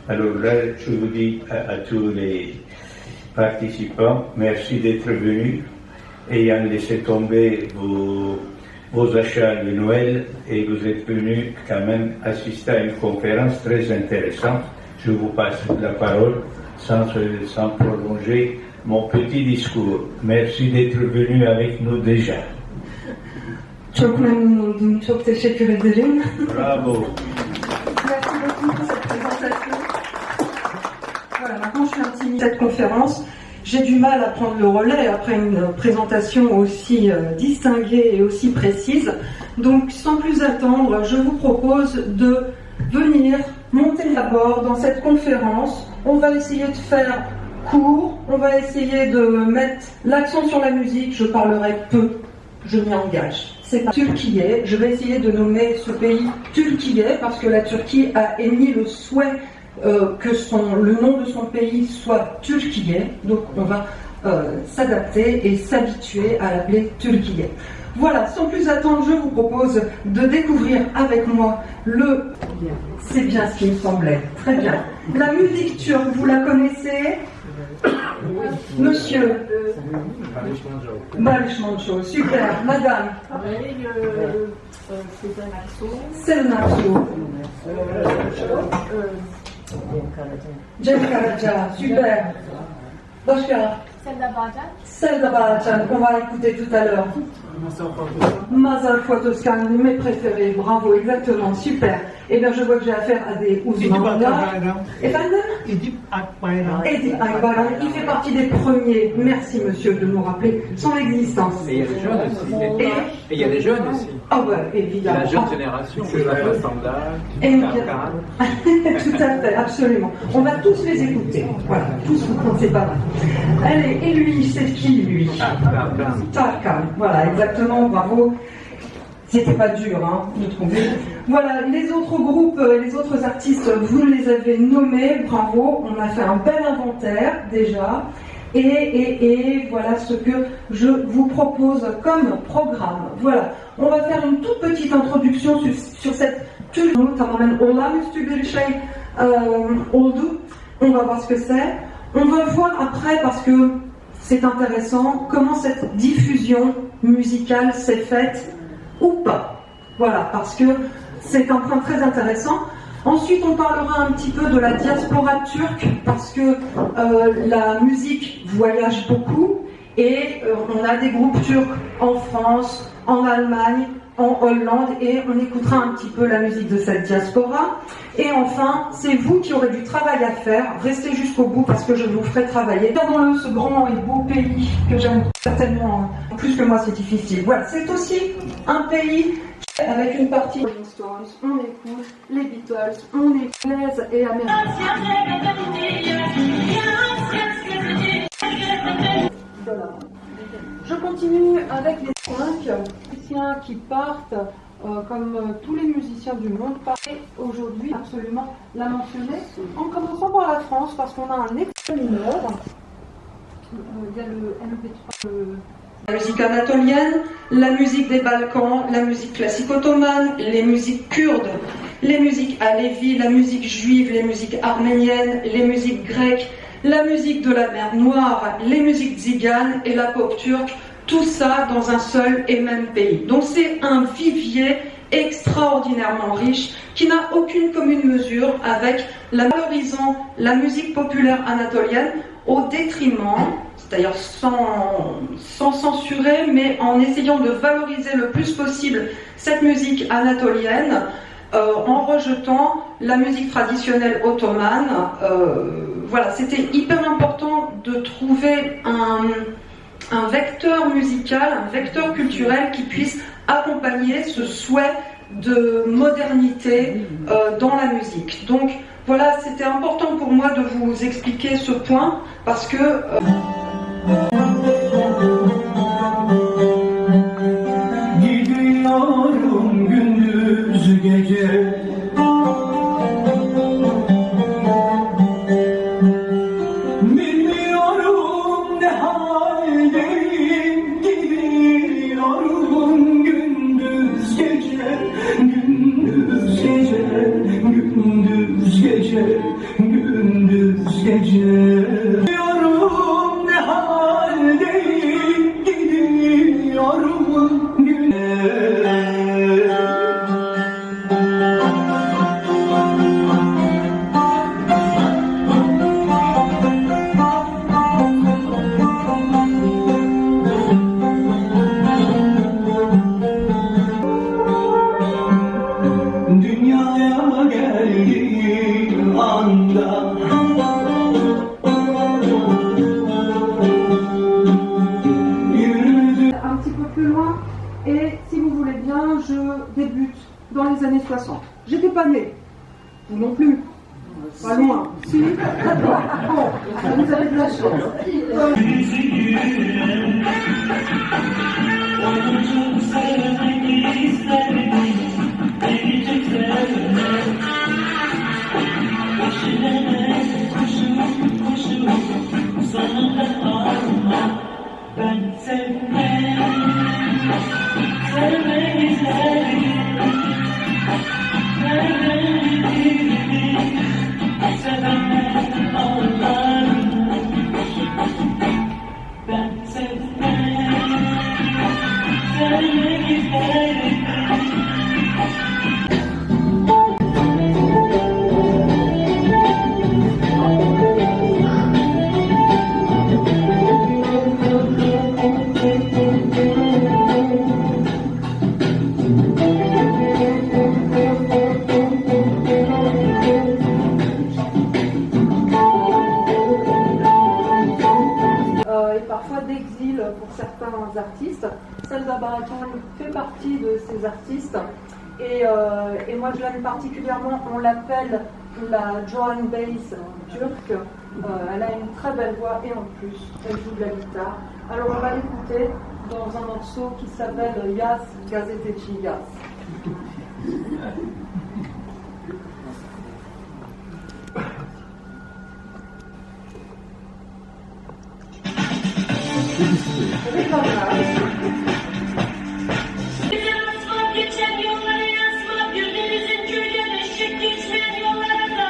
Alors là, je vous dis à tous les participants, merci d'être venus, ayant laissé tomber vos achats de Noël, et vous êtes venus quand même assister à une conférence très intéressante. Je vous passe la parole sans prolonger mon petit discours. Merci d'être venu avec nous déjà. Çok memnun oldum, çok teşekkür ederim. Bravo. Merci beaucoup pour cette présentation. Voilà, maintenant je suis intimidée de cette conférence. J'ai du mal à prendre le relais après une présentation aussi distinguée et aussi précise. Donc sans plus attendre, je vous propose de venir monter à bord dans cette conférence. On va essayer de faire court, on va essayer de mettre l'accent sur la musique. Je parlerai peu, je m'y engage. C'est pas Turquie. Je vais essayer de nommer ce pays Turquie parce que la Turquie a émis le souhait que le nom de son pays soit Turquie. Donc on va s'adapter et s'habituer à l'appeler Turquie. Voilà, sans plus attendre, je vous propose de découvrir avec moi c'est bien ce qui me semblait. Très bien. La musique turque, vous la connaissez? Monsieur Barış Manço, super. Madame Sezen Aksu, Cem Karaca, super. Başka? Selda Bağcan, qu'on va écouter tout à l'heure. Mazhar Fuat Özkan, mes préférés, bravo, exactement, super. Eh bien, je vois que j'ai affaire à des Ouzmans là. Edip Akbayram. Edip Akbayram, il fait partie des premiers, merci monsieur de nous rappeler son existence. Et il y a des jeunes aussi. Et il y a des jeunes aussi. Ah ouais, évidemment. La jeune génération, c'est la Sandal, tout à fait, absolument. On va tous les écouter. Voilà, tous, c'est pas mal. Allez, et lui, c'est qui lui? Tarkan. Voilà, exactement, bravo. C'était pas dur de trouver. Voilà, les autres groupes, les autres artistes, vous les avez nommés, bravo. On a fait un bel inventaire déjà. Et voilà ce que je vous propose comme programme. Voilà, on va faire une toute petite introduction sur cette Turquie. Tamamen olağanüstü bir şey oldu. On va voir ce que c'est. On va voir après, parce que c'est intéressant, comment cette diffusion musicale s'est faite ou pas. Voilà, parce que c'est un point très intéressant. Ensuite, on parlera un petit peu de la diaspora turque, parce que la musique voyage beaucoup, et on a des groupes turcs en France, en Allemagne, en Hollande, et on écoutera un petit peu la musique de cette diaspora. Et enfin, c'est vous qui aurez du travail à faire. Restez jusqu'au bout parce que je vous ferai travailler. Regardons-le, ce grand et beau pays que j'aime certainement plus que moi, c'est difficile. Voilà, c'est aussi un pays avec une partie Rolling Stones, on écoute les Beatles, on écoute les et américains. Voilà. Je continue avec les 5 musiciens qui partent, comme tous les musiciens du monde, et aujourd'hui absolument la mentionner, en commençant par la France, parce qu'on a un extrait mineur. Il y a le MP3. La musique anatolienne, la musique des Balkans, la musique classique ottomane, les musiques kurdes, les musiques alévis, la musique juive, les musiques arméniennes, les musiques grecques, la musique de la mer Noire, les musiques tziganes et la pop turque, tout ça dans un seul et même pays. Donc c'est un vivier extraordinairement riche qui n'a aucune commune mesure avec la valorisant la musique populaire anatolienne au détriment, c'est-à-dire sans censurer, mais en essayant de valoriser le plus possible cette musique anatolienne, en rejetant la musique traditionnelle ottomane. Voilà, c'était hyper important de trouver un vecteur musical, un vecteur culturel qui puisse accompagner ce souhait de modernité dans la musique. Donc voilà, c'était important pour moi de vous expliquer ce point parce que Gidiyorum gündüz gece Bilmiyorum ne haldeyim Gidiyorum gündüz gece Gündüz gece Gündüz gece gündüz gece. Diyorum ne haldeyim, gidiyorum güne. Dünyaya geldiğim anda yürüdüm. Un petit peu plus loin, et si vous voulez bien, je débute dans les années 60. J'étais pas née, vous non plus, pas loin. Si, d'accord, bon, vous avez de la chance. Ben sevmek isterim. Nereden bildim, sevenler ağlar. Ben sevmek isterim. Et parfois d'exil pour certains artistes. Selda Barakan fait partie de ces artistes et moi je l'aime particulièrement, on l'appelle la drum and bass turque. Elle a une très belle voix et en plus elle joue de la guitare. Alors on va l'écouter dans un morceau qui s'appelle Yas Gazeteci Yas. Yazmak, geçen yolları yazmak, gönlümüzün köyden ışık geçmeyen yollarında.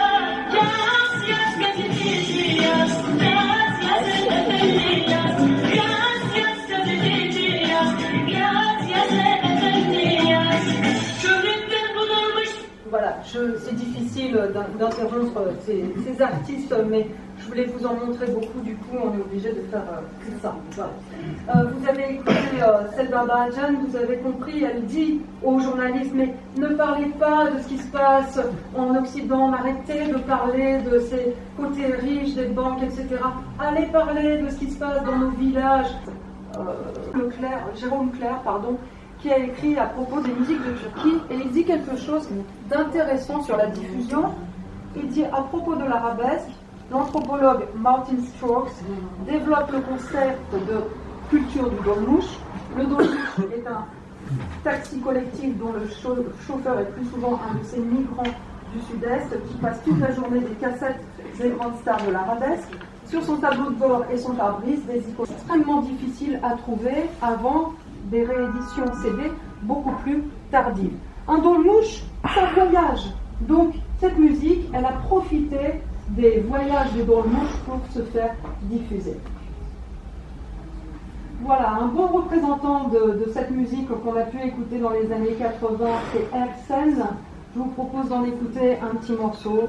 Yaz, yaz gazeteci yaz, yaz, yaz efendi yaz, yaz, yaz gazeteci yaz, yaz, yaz efendi yaz. Çölünden bulunmuş. Voilà, c'est difficile d'interrompre ces artistes, mais je voulais vous en montrer beaucoup, du coup on est obligé de faire que ça. Voilà. Vous avez écouté Selda Barakan, vous avez compris, elle dit aux journalistes, mais ne parlez pas de ce qui se passe en Occident, arrêtez de parler de ces côtés riches des banques, etc. Allez parler de ce qui se passe dans nos villages. Jérôme Clair, qui a écrit à propos des musiques de Turquie, et il dit quelque chose d'intéressant sur la diffusion. Il dit à propos de l'arabesque, l'anthropologue Martin Strokes développe le concept de culture du dolmouche. Le dolmouche est un taxi collectif dont le chauffeur est plus souvent un de ces migrants du sud-est qui passe toute la journée des cassettes des grandes stars de l'arabesque. Sur son tableau de bord et son pare-brise, des icônes extrêmement difficiles à trouver avant des rééditions CD beaucoup plus tardives. Un dolmouche, ça voyage. Donc cette musique, elle a profité des voyages des dolmouches pour se faire diffuser. Voilà, un bon représentant de cette musique qu'on a pu écouter dans les années 80, c'est Ersen. Je vous propose d'en écouter un petit morceau.